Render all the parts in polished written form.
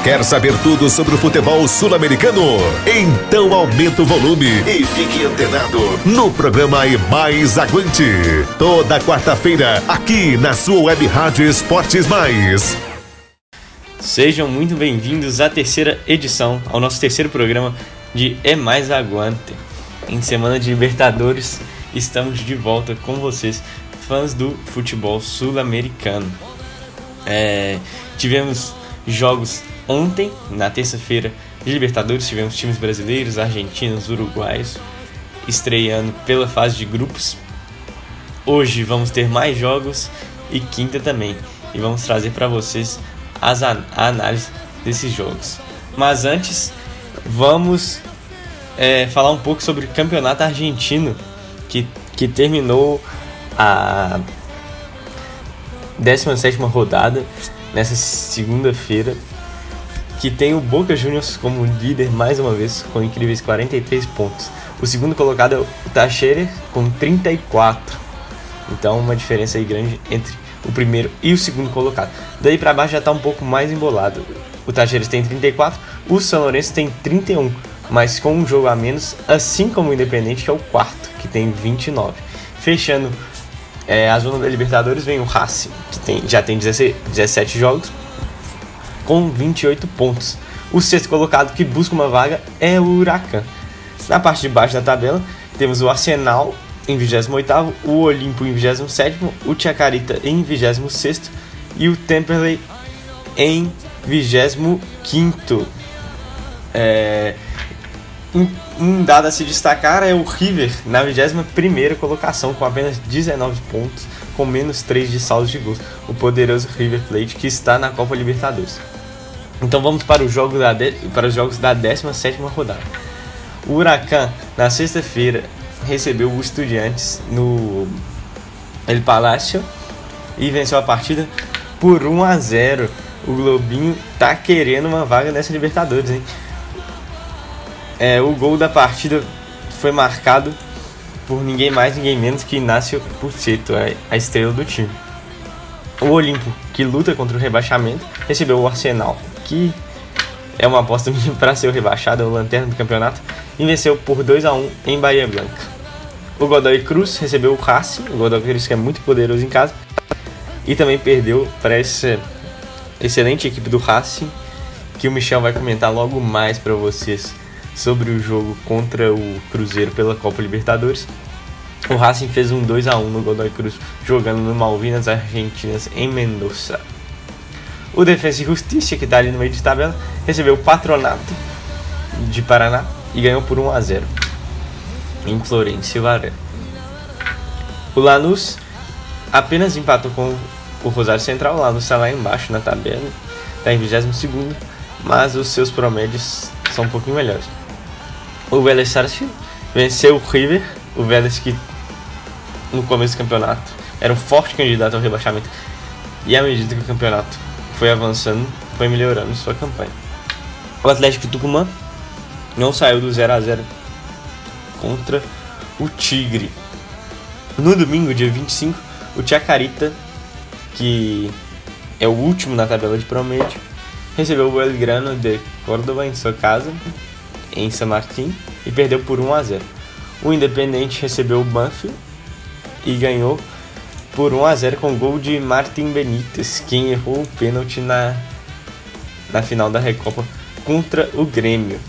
Quer saber tudo sobre o futebol sul-americano? Então aumenta o volume e fique antenado no programa E Mais Aguante. Toda quarta-feira, aqui na sua web rádio Esportes Mais. Sejam muito bem-vindos à terceira edição, ao nosso terceiro programa de E Mais Aguante. Em semana de Libertadores, estamos de volta com vocês, fãs do futebol sul-americano. Tivemos jogos ontem, na terça-feira de Libertadores, tivemos times brasileiros, argentinos, uruguaios estreando pela fase de grupos. Hoje vamos ter mais jogos e quinta também, e vamos trazer para vocês a análise desses jogos. Mas antes, vamos falar um pouco sobre o campeonato argentino, que terminou a 17ª rodada nessa segunda-feira, que tem o Boca Juniors como líder mais uma vez, com incríveis 43 pontos. O segundo colocado é o Talleres com 34. Então uma diferença aí grande entre o primeiro e o segundo colocado. Daí para baixo já está um pouco mais embolado. O Talleres tem 34, o São Lourenço tem 31, mas com um jogo a menos, assim como o Independente, que é o quarto, que tem 29. Fechando a zona da Libertadores vem o Racing, que já tem 17 jogos, com 28 pontos. O sexto colocado que busca uma vaga é o Huracan. Na parte de baixo da tabela temos o Arsenal em 28º, o Olimpo em 27º, o Chacarita em 26º e o Temperley em 25º. Um dado a se destacar é o River na 21ª colocação, com apenas 19 pontos, com menos 3 de saldo de gols. O poderoso River Plate, que está na Copa Libertadores. Então vamos para os jogos da 17ª rodada. O Huracan, na sexta-feira, recebeu o Estudiantes no El Palacio e venceu a partida por 1-0. O Globinho tá querendo uma vaga nessa Libertadores, hein? O gol da partida foi marcado por ninguém mais, ninguém menos que Inácio Pucetto, a estrela do time. O Olimpo, que luta contra o rebaixamento, recebeu o Arsenal, que é uma aposta minha para ser o rebaixado, é o lanterna do campeonato, e venceu por 2-1 em Bahia Blanca. O Godoy Cruz recebeu o Racing, o Godoy Cruz que é muito poderoso em casa, e também perdeu para essa excelente equipe do Racing, que o Michel vai comentar logo mais para vocês sobre o jogo contra o Cruzeiro pela Copa Libertadores. O Racing fez um 2-1 no Godoy Cruz, jogando no Malvinas Argentinas em Mendoza. O Defensa e Justiça, que está ali no meio de tabela, recebeu o Patronato de Paraná e ganhou por 1-0 em Florencio Varela. O Lanús apenas empatou com o Rosário Central. O Lanús está lá embaixo na tabela, está em 22º, mas os seus promédios são um pouquinho melhores. O Vélez Sarsfield venceu o River, o Vélez que no começo do campeonato era um forte candidato ao rebaixamento, e à medida que o campeonato foi avançando, foi melhorando sua campanha. O Atlético Tucumã não saiu do 0-0 contra o Tigre. No domingo, dia 25, o Chacarita, que é o último na tabela de promédio, recebeu o Belgrano de Córdoba em sua casa, em San Martín, e perdeu por 1-0. O Independente recebeu o Banfield e ganhou por 1-0 com gol de Martín Benítez, quem errou o pênalti na final da Recopa contra o Grêmio.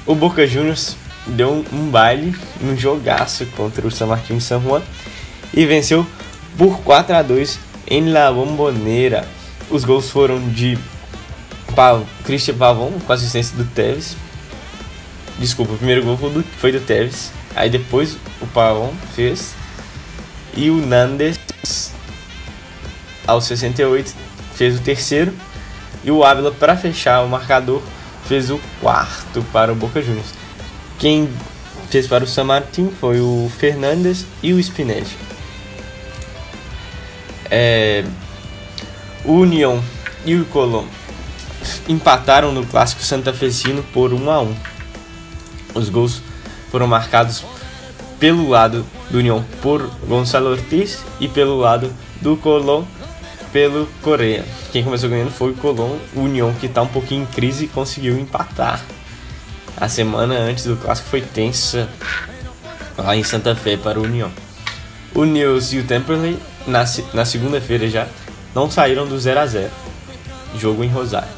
O Boca Juniors deu um baile, um jogaço contra o San Martín San Juan e venceu por 4-2 em La Bombonera. Os gols foram de Cristian Pavón, com assistência do Tevez. Desculpa, o primeiro gol foi do Tevez, aí depois o Pavón fez, e o Nandes aos 68 fez o terceiro, e o Ávila, para fechar o marcador, fez o quarto para o Boca Juniors. Quem fez para o San Martín foi o Fernandes e o Spinelli. O União e o Colón empataram no clássico santafesino por 1-1. Os gols foram marcados pelo lado do União por Gonçalo Ortiz e pelo lado do Colón pelo Coreia. Quem começou ganhando foi o Colón. O União, que está um pouquinho em crise, conseguiu empatar. A semana antes do clássico foi tensa lá em Santa Fé para o União. O Nils e o Temperley, na segunda-feira já, não saíram do 0-0. Jogo em Rosário.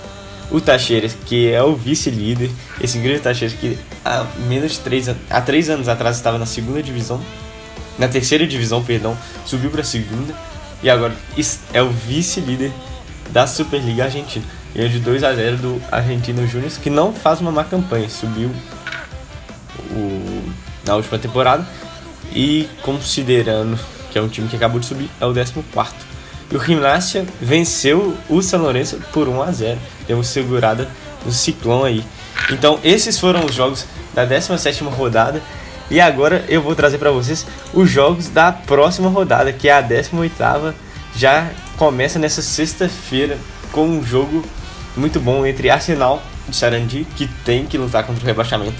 O Tacheres, que é o vice-líder, esse grande Tacheres que há 3 anos atrás estava na segunda divisão, na terceira divisão, perdão, subiu para a segunda e agora é o vice-líder da Superliga Argentina. Ganhou de 2-0 do Argentino Júnior, que não faz uma má campanha, subiu na última temporada e, considerando que é um time que acabou de subir, é o 14º. E o Gimnasia venceu o São Lourenço por 1-0. Temos segurada no Ciclone aí. Então esses foram os jogos da 17ª rodada. E agora eu vou trazer para vocês os jogos da próxima rodada, que é a 18ª. Já começa nessa sexta-feira com um jogo muito bom entre Arsenal de Sarandi, que tem que lutar contra o rebaixamento,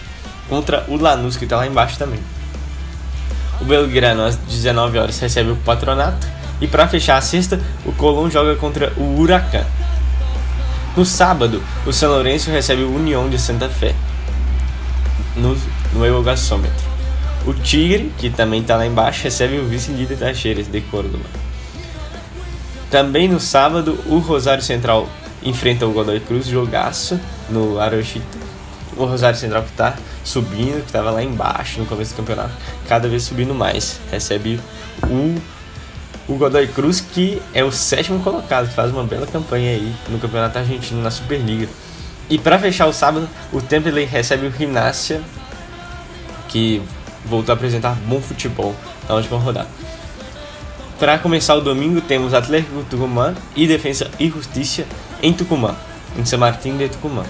contra o Lanús, que está lá embaixo também. O Belgrano às 19 horas recebe o Patronato. E para fechar a sexta, o Colón joga contra o Huracan. No sábado, o São Lourenço recebe o União de Santa Fé no El Gasômetro. O Tigre, que também está lá embaixo, recebe o vice-líder Tacheres de Córdoba. Também no sábado, o Rosário Central enfrenta o Godoy Cruz, jogaço no Arochita. O Rosário Central que está subindo, que estava lá embaixo no começo do campeonato, cada vez subindo mais, recebe o Godoy Cruz, que é o 7º colocado, que faz uma bela campanha aí no Campeonato Argentino, na Superliga. E para fechar o sábado, o Temperley recebe o Gimnasia, que voltou a apresentar bom futebol na última rodada. Para começar o domingo, temos Atlético Tucumã e Defensa e Justiça em Tucumã, em San Martín de Tucumã,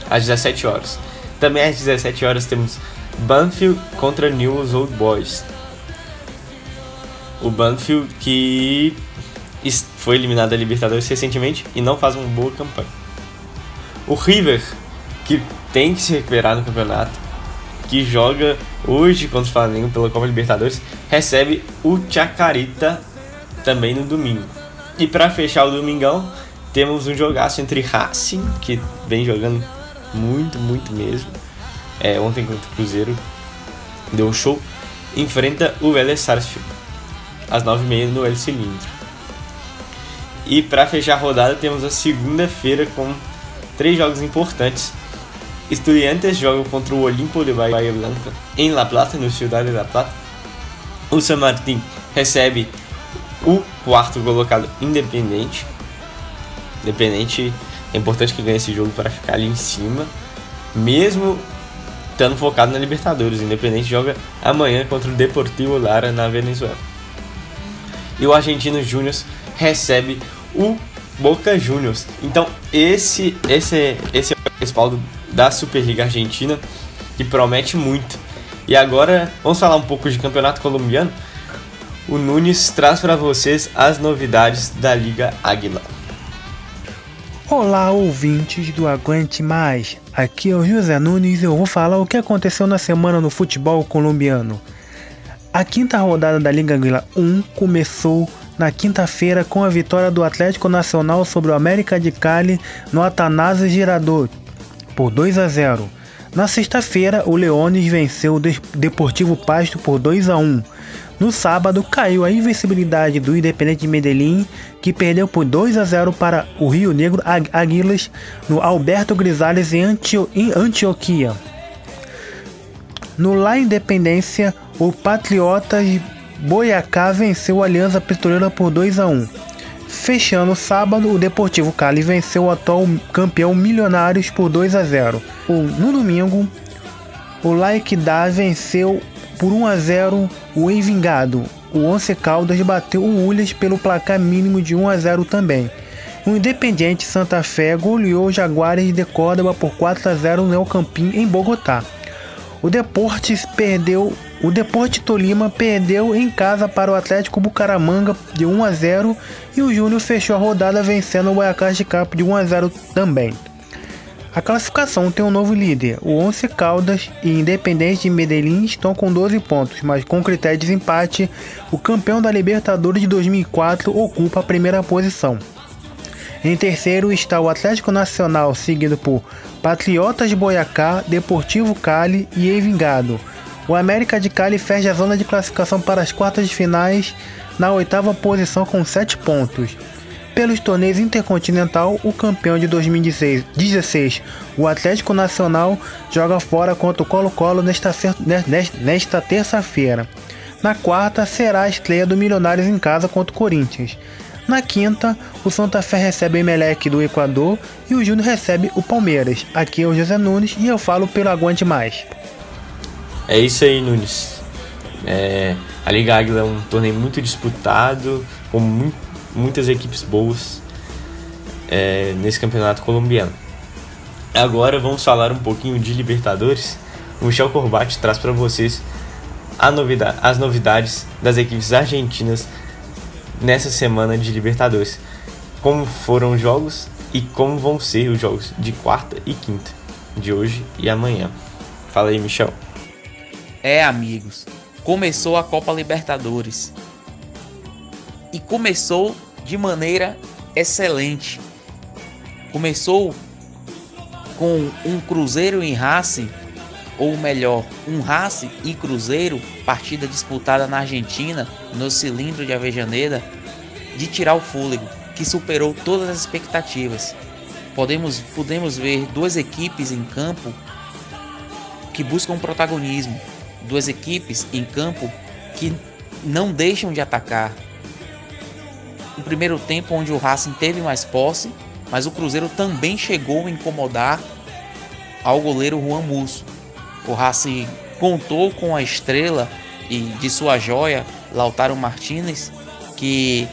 às 17 horas. Também às 17 horas temos Banfield contra Newell's Old Boys. O Banfield, que foi eliminado da Libertadores recentemente e não faz uma boa campanha. O River, que tem que se recuperar no campeonato, que joga hoje contra o Flamengo pela Copa Libertadores, recebe o Chacarita também no domingo. E para fechar o domingão, temos um jogaço entre Racing, que vem jogando muito mesmo. Ontem contra o Cruzeiro deu um show, enfrenta o Vélez Sarsfield às 9h30 no El Cilindro. E para fechar a rodada, temos a segunda-feira com 3 jogos importantes. Estudiantes jogam contra o Olimpo de Bahia Blanca em La Plata, no Ciudad de La Plata. O San Martín recebe o 4º colocado Independente. Independente, é importante que ganhe esse jogo para ficar ali em cima, mesmo estando focado na Libertadores. Independente joga amanhã contra o Deportivo Lara na Venezuela. E o Argentino Júnior recebe o Boca Juniors. Então esse é o respaldo da Superliga Argentina, que promete muito. E agora vamos falar um pouco de campeonato colombiano. O Nunes traz para vocês as novidades da Liga Águila. Olá, ouvintes do Aguente Mais. Aqui é o José Nunes e eu vou falar o que aconteceu na semana no futebol colombiano. A 5ª rodada da Liga Águila 1 começou na quinta-feira com a vitória do Atlético Nacional sobre o América de Cali no Atanasio Girardot por 2-0. Na sexta-feira, o Leones venceu o Deportivo Pasto por 2-1. No sábado, caiu a invencibilidade do Independiente Medellín, que perdeu por 2-0 para o Rio Negro Águilas no Alberto Grisales em Antioquia. No La Independência, o Patriotas Boyacá venceu a Aliança Petroleira por 2-1. Fechando o sábado, o Deportivo Cali venceu o atual campeão Milionários por 2-0. No domingo, o La Equidad venceu por 1-0 o Envigado. O Once Caldas bateu o Ulhas pelo placar mínimo de 1-0 também. O Independiente Santa Fé goleou o Jaguares de Córdoba por 4-0 no El Campín em Bogotá. O Deportes Tolima perdeu em casa para o Atlético Bucaramanga de 1-0 e o Júnior fechou a rodada vencendo o Boyacá de Capo de 1-0 também. A classificação tem um novo líder. O Once Caldas e Independente de Medellín estão com 12 pontos, mas com critério de desempate, o campeão da Libertadores de 2004 ocupa a primeira posição. Em terceiro está o Atlético Nacional, seguido por Patriotas de Boyacá, Deportivo Cali e Envigado. O América de Cali fecha a zona de classificação para as quartas de finais na oitava posição com 7 pontos. Pelos torneios intercontinental, o campeão de 2016, o Atlético Nacional, joga fora contra o Colo-Colo nesta terça-feira. Na quarta, será a estreia do Milionários em casa contra o Corinthians. Na quinta, o Santa Fé recebe o Emelec do Equador e o Júnior recebe o Palmeiras. Aqui é o José Nunes e eu falo pelo Aguante Mais. É isso aí, Nunes. A Liga Águila é um torneio muito disputado, com muitas equipes boas nesse campeonato colombiano. Agora vamos falar um pouquinho de Libertadores. O Michel Corbatti traz para vocês as novidades das equipes argentinas nessa semana de Libertadores. Como foram os jogos e como vão ser os jogos de quarta e quinta, de hoje e amanhã. Fala aí, Michel. Amigos, começou a Copa Libertadores e começou de maneira excelente. Começou com um Cruzeiro e Racing, ou melhor, um Racing e Cruzeiro, partida disputada na Argentina, no cilindro de Avejaneda, de tirar o fôlego, que superou todas as expectativas. Podemos ver duas equipes em campo que buscam protagonismo, duas equipes em campo que não deixam de atacar. No primeiro tempo, onde o Racing teve mais posse, mas o Cruzeiro também chegou a incomodar ao goleiro Juan Musso. O Racing contou com a estrela de sua joia, Lautaro Martínez, que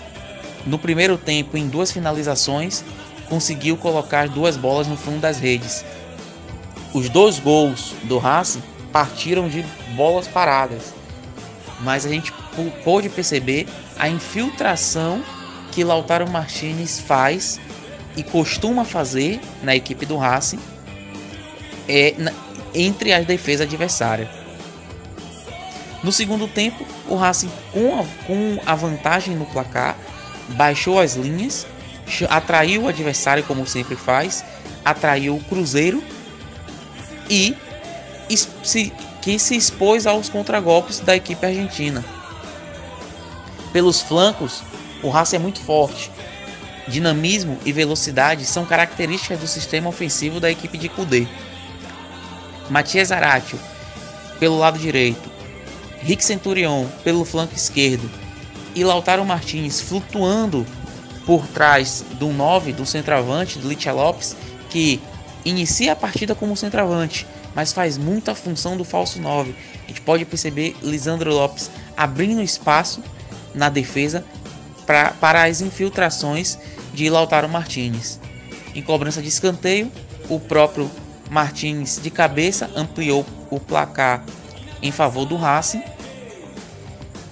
no primeiro tempo, em 2 finalizações, conseguiu colocar 2 bolas no fundo das redes. Os 2 gols do Racing partiram de bolas paradas, mas a gente pôde perceber a infiltração que Lautaro Martínez faz e costuma fazer na equipe do Racing entre a defesa adversária. No segundo tempo, o Racing, com a vantagem no placar, baixou as linhas, atraiu o adversário como sempre faz, atraiu o Cruzeiro e se expôs aos contragolpes da equipe argentina. Pelos flancos, o Racing é muito forte. Dinamismo e velocidade são características do sistema ofensivo da equipe de Kudê. Matias Zaratio pelo lado direito, Rick Centurion pelo flanco esquerdo e Lautaro Martins flutuando por trás do 9 do centroavante, do Licha Lopes, que inicia a partida como centroavante, mas faz muita função do falso 9. A gente pode perceber Lisandro Lopes abrindo espaço na defesa para as infiltrações de Lautaro Martínez. Em cobrança de escanteio, o próprio Martínez de cabeça ampliou o placar em favor do Racing.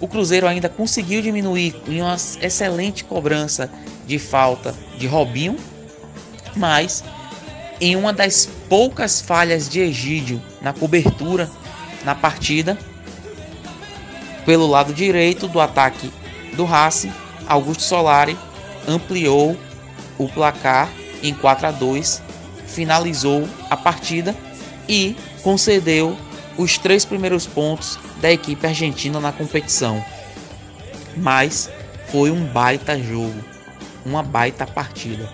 O Cruzeiro ainda conseguiu diminuir em uma excelente cobrança de falta de Robinho, mas em uma das poucas falhas de Egídio na cobertura na partida, pelo lado direito do ataque do Racing, Augusto Solari ampliou o placar em 4-2, finalizou a partida e concedeu os 3 primeiros pontos da equipe argentina na competição. Mas foi um baita jogo, uma baita partida,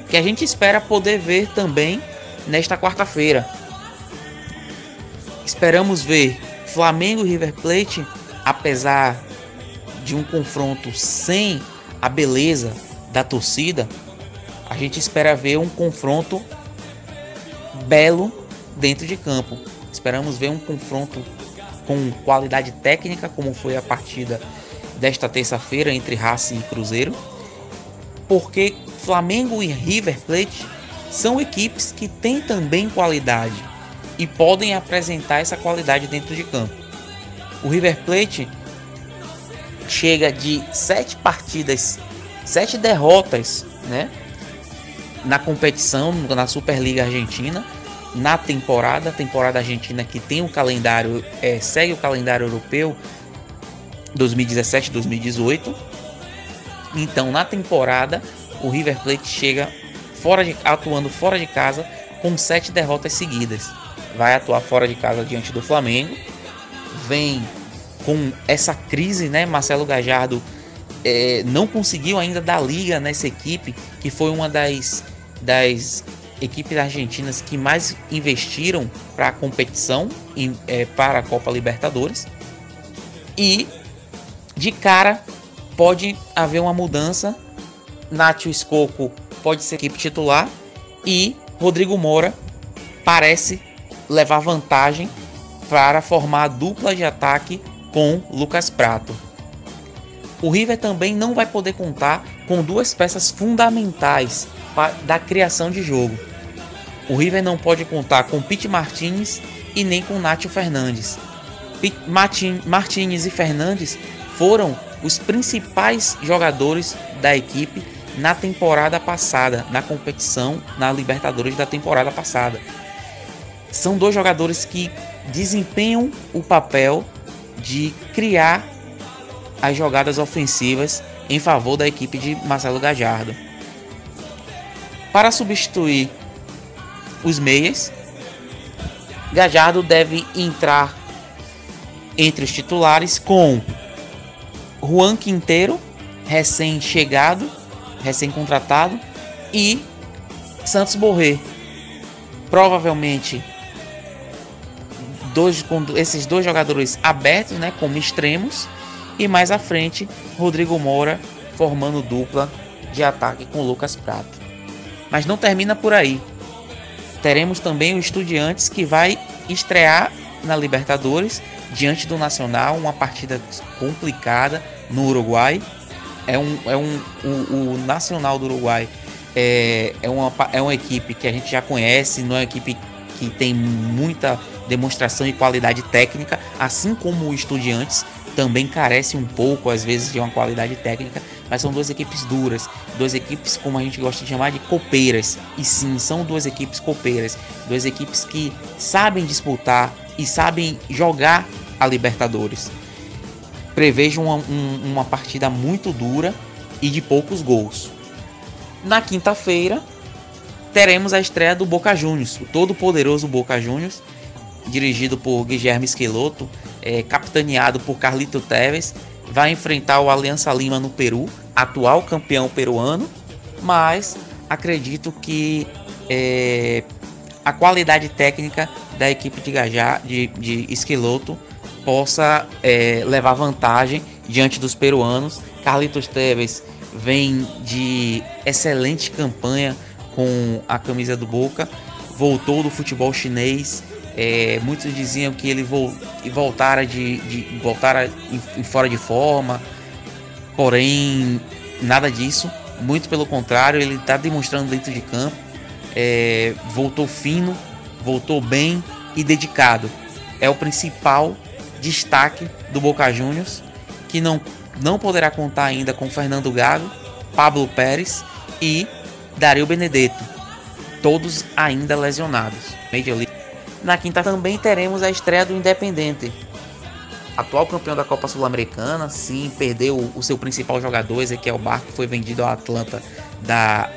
que a gente espera poder ver também nesta quarta-feira. Esperamos ver Flamengo e River Plate, apesar de um confronto sem a beleza da torcida, a gente espera ver um confronto belo dentro de campo. Esperamos ver um confronto com qualidade técnica, como foi a partida desta terça-feira entre Racing e Cruzeiro, porque Flamengo e River Plate são equipes que têm também qualidade e podem apresentar essa qualidade dentro de campo. O River Plate chega de 7 partidas, 7 derrotas, né? na competição, na Superliga Argentina, na temporada argentina, que tem o calendário, segue o calendário europeu 2017-2018. Então, na temporada, o River Plate chega atuando fora de casa com 7 derrotas seguidas. Vai atuar fora de casa diante do Flamengo. Vem com essa crise, né? Marcelo Gallardo não conseguiu ainda dar liga nessa equipe, que foi uma das equipes argentinas que mais investiram para a competição, para a Copa Libertadores. E de cara pode haver uma mudança. Nacho Scocco pode ser equipe titular e Rodrigo Moura parece levar vantagem para formar a dupla de ataque com Lucas Prato. O River também não vai poder contar com 2 peças fundamentais da criação de jogo. O River não pode contar com Pity Martínez e nem com Nacho Fernandes. Martínez e Fernandes foram os principais jogadores da equipe na temporada passada, na competição, na Libertadores da temporada passada. São 2 jogadores que desempenham o papel de criar as jogadas ofensivas em favor da equipe de Marcelo Gallardo. Para substituir os meias, Gallardo deve entrar entre os titulares com Juan Quintero, recém-chegado, recém-contratado, e Santos Borré. Provavelmente com esses 2 jogadores abertos, né, como extremos, e mais à frente Rodrigo Moura formando dupla de ataque com Lucas Prato. Mas não termina por aí. Teremos também o Estudiantes, que vai estrear na Libertadores diante do Nacional, uma partida complicada no Uruguai. O Nacional do Uruguai é uma equipe que a gente já conhece, não é uma equipe que tem muita demonstração e qualidade técnica, assim como o Estudiantes também carece um pouco às vezes de uma qualidade técnica, mas são 2 equipes duras, 2 equipes como a gente gosta de chamar de copeiras. E sim, são 2 equipes copeiras, 2 equipes que sabem disputar e sabem jogar a Libertadores. Prevejo uma partida muito dura e de poucos gols. Na quinta-feira teremos a estreia do Boca Juniors, o todo poderoso Boca Juniors, dirigido por Guilherme Schelotto, capitaneado por Carlito Tevez, vai enfrentar o Alianza Lima no Peru, atual campeão peruano, mas acredito que a qualidade técnica da equipe de Schelotto possa levar vantagem diante dos peruanos. Carlitos Tevez vem de excelente campanha com a camisa do Boca, voltou do futebol chinês. Muitos diziam que ele voltara em fora de forma, porém nada disso, muito pelo contrário, ele está demonstrando dentro de campo. Voltou fino, voltou bem e dedicado. É o principal destaque do Boca Juniors, que não poderá contar ainda com Fernando Gago, Pablo Pérez e Dario Benedetto, todos ainda lesionados. Na quinta também teremos a estreia do Independiente, atual campeão da Copa Sul-Americana. Sim, perdeu o seu principal jogador, Ezequiel Barco, que foi vendido ao Atlanta da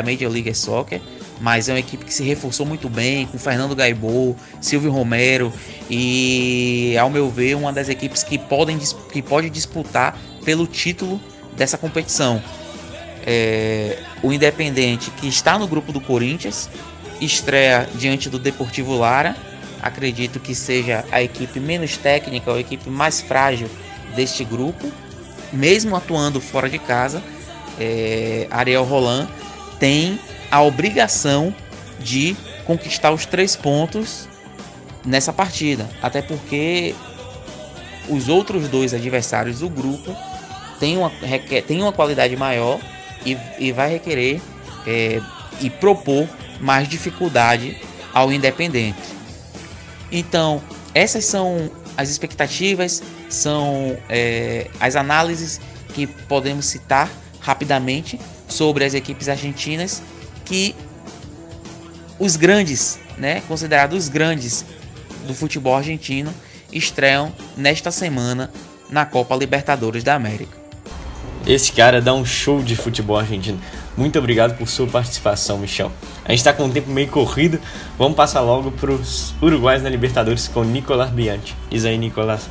Major League Soccer, mas é uma equipe que se reforçou muito bem, com Fernando Gaibor, Silvio Romero, e ao meu ver uma das equipes que pode disputar pelo título dessa competição. O Independiente, que está no grupo do Corinthians, estreia diante do Deportivo Lara. Acredito que seja a equipe menos técnica, a equipe mais frágil deste grupo. Mesmo atuando fora de casa, Ariel Roland tem a obrigação de conquistar os 3 pontos nessa partida, até porque os outros 2 adversários do grupo têm uma qualidade maior e vai requerer e propor mais dificuldade ao Independente. Então, essas são as expectativas, são as análises que podemos citar rapidamente sobre as equipes argentinas, que os grandes, né, considerados os grandes do futebol argentino, estreiam nesta semana na Copa Libertadores da América. Esse cara dá um show de futebol argentino. Muito obrigado por sua participação, Michel. A gente está com um tempo meio corrido, vamos passar logo para os uruguaios na Libertadores com Nicolás Bianchi. Diz aí, Nicolás.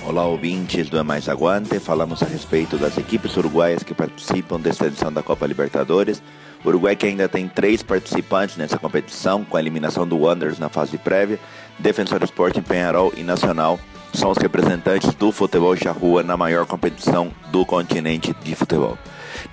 Olá, ouvintes do É Mais Aguante. Falamos a respeito das equipes uruguaias que participam desta edição da Copa Libertadores. O Uruguai que ainda tem 3 participantes nessa competição, com a eliminação do Wanderers na fase prévia. Defensor Sporting, Peñarol e Nacional são os representantes do futebol charrúa na maior competição do continente de futebol.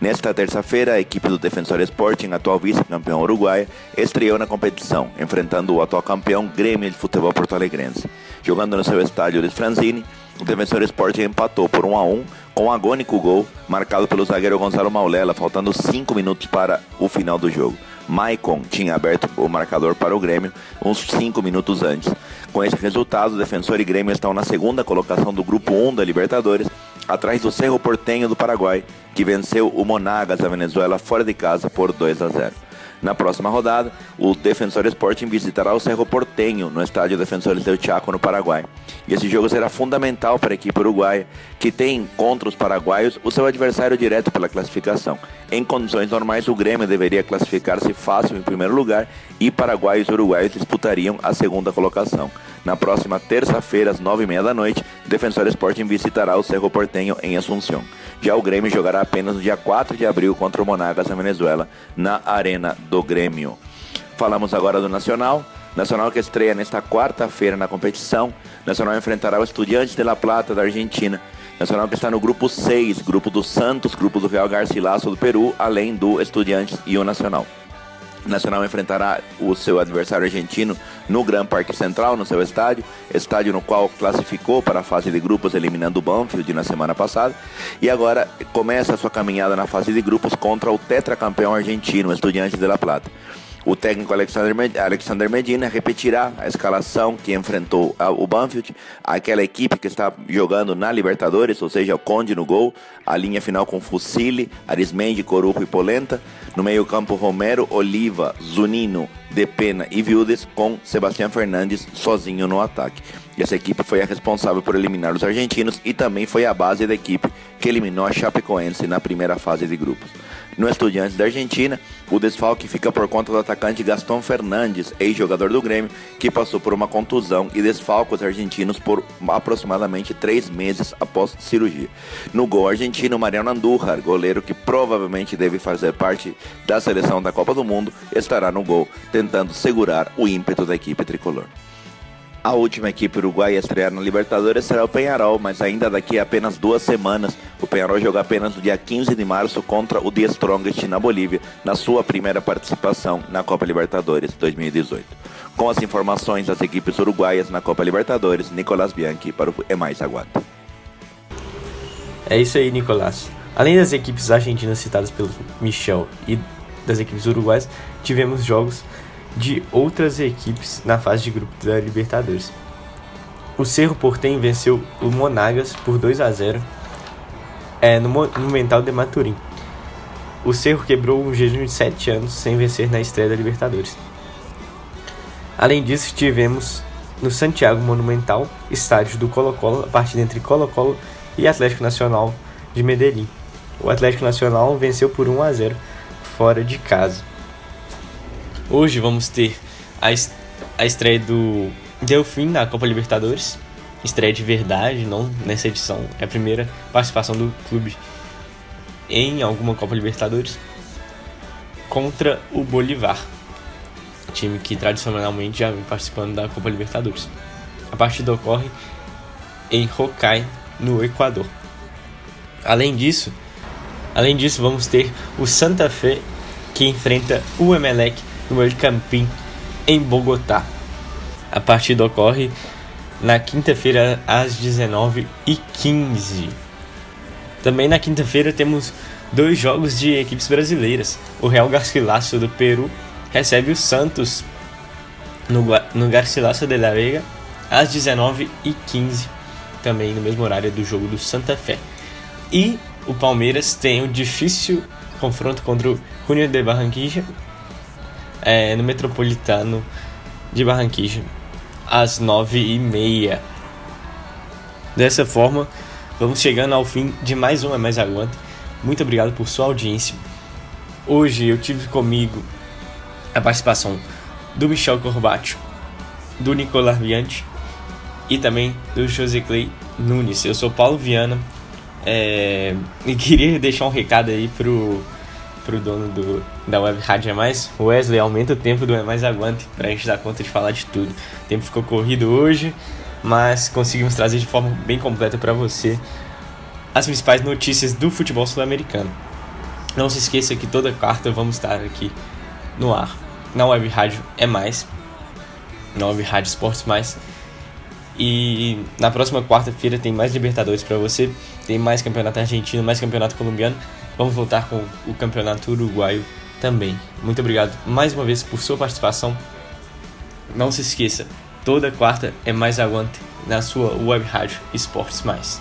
Nesta terça-feira, a equipe do Defensor Sporting, atual vice-campeão uruguaia, estreou na competição, enfrentando o atual campeão Grêmio de Futebol Porto-Alegrense. Jogando no seu estádio de Franzini, o Defensor Sporting empatou por 1-1 com um agônico gol marcado pelo zagueiro Gonzalo Maulela, faltando 5 minutos para o final do jogo. Maicon tinha aberto o marcador para o Grêmio uns 5 minutos antes. Com esse resultado, o Defensor e Grêmio estão na segunda colocação do Grupo 1 da Libertadores, atrás do Cerro Porteño do Paraguai, que venceu o Monagas da Venezuela fora de casa por 2-0. Na próxima rodada, o Defensor Sporting visitará o Cerro Porteño no estádio Defensores del Chaco, no Paraguai. E esse jogo será fundamental para a equipe uruguaia, que tem contra os paraguaios o seu adversário direto pela classificação. Em condições normais, o Grêmio deveria classificar-se fácil em primeiro lugar e paraguaios e uruguaios disputariam a segunda colocação. Na próxima terça-feira, às 9h30 da noite, o Defensor Sporting visitará o Cerro Porteño em Assunção. Já o Grêmio jogará apenas no dia 4 de abril contra o Monagas da Venezuela, na Arena do Grêmio. Falamos agora do Nacional. Nacional que estreia nesta quarta-feira na competição. Nacional enfrentará o Estudiantes de La Plata da Argentina. Nacional que está no grupo 6, grupo do Santos, grupo do Real Garcilaso do Peru, além do Estudiantes e o Nacional. Nacional enfrentará o seu adversário argentino no Gran Parque Central, no seu estádio no qual classificou para a fase de grupos eliminando o Banfield na semana passada, e agora começa a sua caminhada na fase de grupos contra o tetracampeão argentino, Estudiantes de La Plata. O técnico Alexander Medina repetirá a escalação que enfrentou o Banfield, aquela equipe que está jogando na Libertadores, ou seja, o Conde no gol, a linha final com Fusilli, Arismendi, Corujo e Polenta, no meio campo Romero, Oliva, Zunino, Depena e Vildes, com Sebastián Fernandes sozinho no ataque. E essa equipe foi a responsável por eliminar os argentinos e também foi a base da equipe que eliminou a Chapecoense na primeira fase de grupos. No Estudiantes da Argentina, o desfalque fica por conta do atacante Gastón Fernandes, ex-jogador do Grêmio, que passou por uma contusão e desfalca os argentinos por aproximadamente 3 meses após cirurgia. No gol argentino, Mariano Andújar, goleiro que provavelmente deve fazer parte da seleção da Copa do Mundo, estará no gol, tentando segurar o ímpeto da equipe tricolor. A última equipe uruguaia a estrear na Libertadores será o Peñarol, mas ainda daqui a apenas 2 semanas. O Peñarol joga apenas no dia 15 de março contra o The Strongest na Bolívia, na sua primeira participação na Copa Libertadores 2018. Com as informações das equipes uruguaias na Copa Libertadores, Nicolás Bianchi para o É Mais Aguante. É isso aí, Nicolás. Além das equipes argentinas citadas pelo Michel e das equipes uruguaias, tivemos jogos de outras equipes na fase de grupo da Libertadores. O Cerro Porteño venceu o Monagas por 2-0 no Monumental de Maturim. O Cerro quebrou um jejum de 7 anos sem vencer na estreia da Libertadores. Além disso, tivemos no Santiago Monumental, estádio do Colo-Colo, a partida entre Colo-Colo e Atlético Nacional de Medellín. O Atlético Nacional venceu por 1-0 fora de casa. Hoje vamos ter a estreia do Delfim na Copa Libertadores. Estreia de verdade, não nessa edição. É a primeira participação do clube em alguma Copa Libertadores. Contra o Bolívar, time que tradicionalmente já vem participando da Copa Libertadores. A partida ocorre em Hokkaido, no Equador. Além disso, vamos ter o Santa Fe, que enfrenta o Emelec no El Campín, em Bogotá. A partida ocorre na quinta-feira às 19h15. Também na quinta-feira temos 2 jogos de equipes brasileiras. O Real Garcilaso do Peru recebe o Santos no Garcilaso de la Vega às 19h15, também no mesmo horário do jogo do Santa Fé. E o Palmeiras tem o difícil confronto contra o Junior de Barranquilla, no Metropolitano de Barranquilla, às 9h30. Dessa forma, vamos chegando ao fim de mais um É Mais Aguante. Muito obrigado por sua audiência. Hoje eu tive comigo a participação do Michel Corbacho, do Nicolas Viante e também do José Clay Nunes. Eu sou Paulo Viana e queria deixar um recado aí pro dono da Web Rádio É Mais. Wesley, aumenta o tempo do É Mais Aguante pra gente dar conta de falar de tudo. O tempo ficou corrido hoje, mas conseguimos trazer de forma bem completa para você as principais notícias do futebol sul-americano. Não se esqueça que toda quarta vamos estar aqui no ar, na Web Rádio É Mais, na Web Rádio Esportes Mais. E na próxima quarta-feira tem mais Libertadores para você, tem mais campeonato argentino, mais campeonato colombiano. Vamos voltar com o campeonato uruguaio também. Muito obrigado mais uma vez por sua participação. Não se esqueça, toda quarta é Mais Aguante na sua Web Rádio Esportes Mais.